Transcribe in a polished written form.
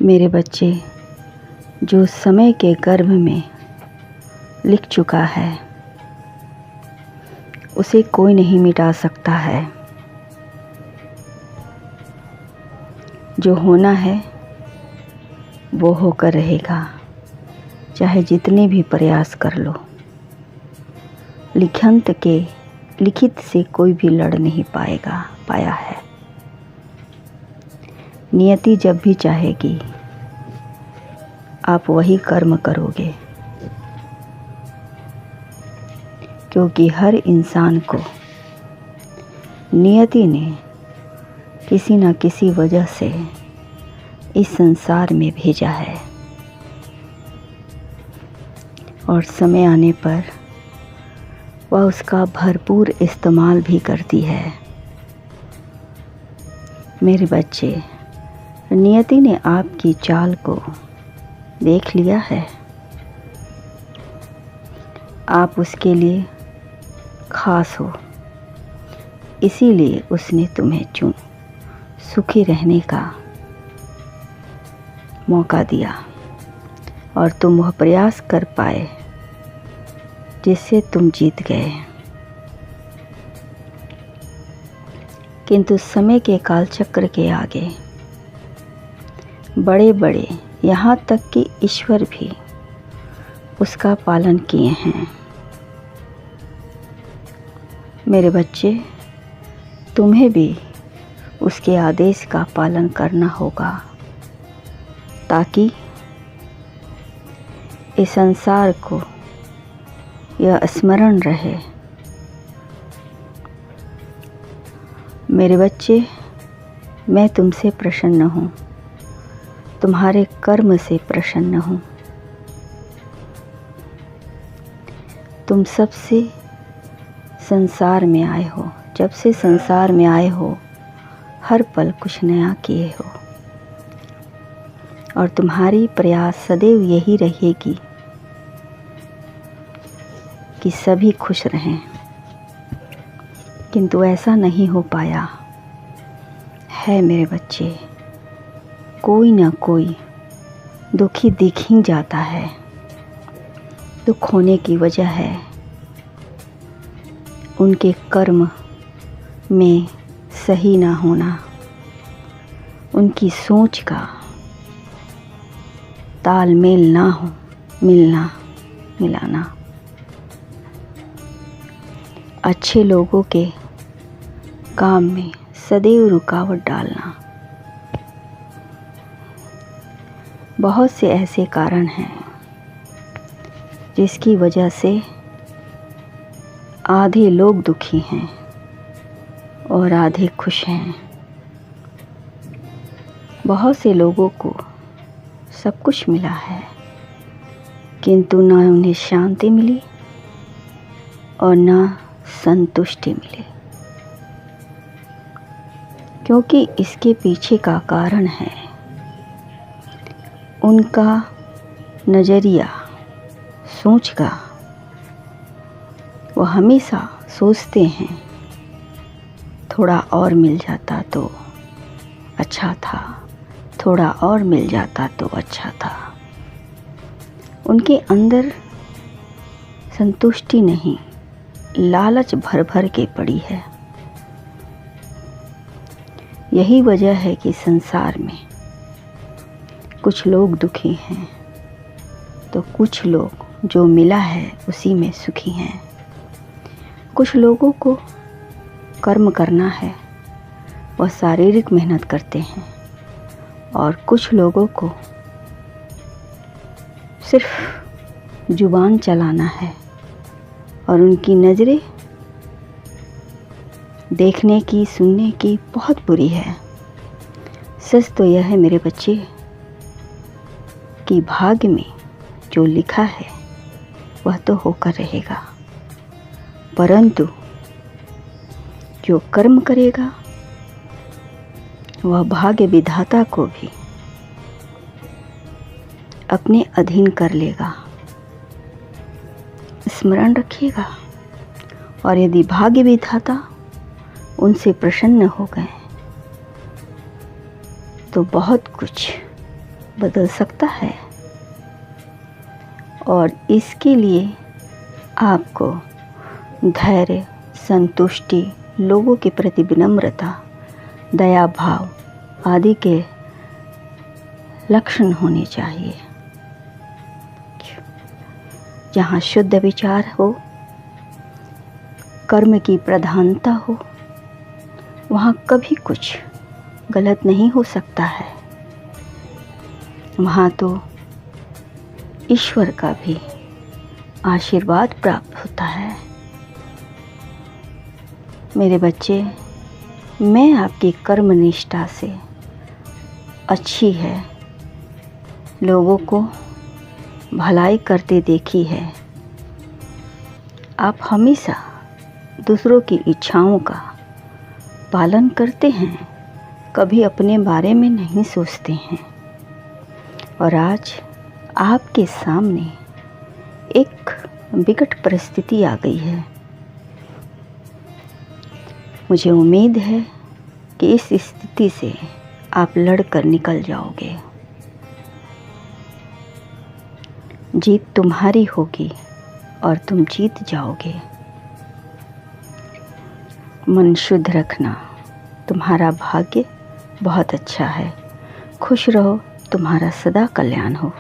मेरे बच्चे, जो समय के गर्भ में लिख चुका है उसे कोई नहीं मिटा सकता है। जो होना है वो होकर रहेगा, चाहे जितने भी प्रयास कर लो। लिखित से कोई भी लड़ नहीं पाया है। नियति जब भी चाहेगी आप वही कर्म करोगे, क्योंकि हर इंसान को नियति ने किसी न किसी वजह से इस संसार में भेजा है और समय आने पर वह उसका भरपूर इस्तेमाल भी करती है। मेरे बच्चे, नियति ने आपकी चाल को देख लिया है। आप उसके लिए खास हो, इसीलिए उसने तुम्हें सुखी रहने का मौका दिया और तुम वह प्रयास कर पाए जिससे तुम जीत गए। किंतु समय के कालचक्र के आगे बड़े बड़े, यहाँ तक कि ईश्वर भी उसका पालन किए हैं। मेरे बच्चे, तुम्हें भी उसके आदेश का पालन करना होगा ताकि इस संसार को यह स्मरण रहे। मेरे बच्चे, मैं तुमसे प्रसन्न हूँ, तुम्हारे कर्म से प्रसन्न हूँ। तुम सबसे संसार में आए हो, जब से संसार में आए हो हर पल कुछ नया किए हो और तुम्हारी प्रयास सदैव यही रहेगी कि सभी खुश रहें। किंतु ऐसा नहीं हो पाया है मेरे बच्चे। कोई ना कोई दुखी दिख ही जाता है। दुख होने की वजह है उनके कर्म में सही ना होना, उनकी सोच का तालमेल ना हो, मिलाना। अच्छे लोगों के काम में सदैव रुकावट डालना। बहुत से ऐसे कारण हैं जिसकी वजह से आधे लोग दुखी हैं और आधे खुश हैं। बहुत से लोगों को सब कुछ मिला है किंतु न उन्हें शांति मिली और न संतुष्टि मिली, क्योंकि इसके पीछे का कारण है उनका नज़रिया, सोच का। वो हमेशा सोचते हैं थोड़ा और मिल जाता तो अच्छा था, थोड़ा और मिल जाता तो अच्छा था। उनके अंदर संतुष्टि नहीं, लालच भर भर के पड़ी है। यही वजह है कि संसार में कुछ लोग दुखी हैं तो कुछ लोग जो मिला है उसी में सुखी हैं। कुछ लोगों को कर्म करना है, वह शारीरिक मेहनत करते हैं और कुछ लोगों को सिर्फ जुबान चलाना है और उनकी नज़रें देखने की, सुनने की बहुत बुरी है। सच तो यह है मेरे बच्चे कि भाग्य में जो लिखा है वह तो होकर रहेगा, परंतु जो कर्म करेगा वह भाग्य विधाता को भी अपने अधीन कर लेगा। स्मरण रखिएगा। और यदि भाग्य विधाता उनसे प्रसन्न हो गए तो बहुत कुछ बदल सकता है, और इसके लिए आपको धैर्य, संतुष्टि, लोगों के प्रति विनम्रता, दया भाव आदि के लक्षण होने चाहिए। जहाँ शुद्ध विचार हो, कर्म की प्रधानता हो, वहाँ कभी कुछ गलत नहीं हो सकता है। वहाँ तो ईश्वर का भी आशीर्वाद प्राप्त होता है। मेरे बच्चे, मैं आपकी कर्म निष्ठा से अच्छी है, लोगों को भलाई करते देखी है। आप हमेशा दूसरों की इच्छाओं का पालन करते हैं, कभी अपने बारे में नहीं सोचते हैं। और आज आपके सामने एक विकट परिस्थिति आ गई है। मुझे उम्मीद है कि इस स्थिति से आप लड़कर निकल जाओगे। जीत तुम्हारी होगी और तुम जीत जाओगे। मन शुद्ध रखना, तुम्हारा भाग्य बहुत अच्छा है। खुश रहो, तुम्हारा सदा कल्याण हो।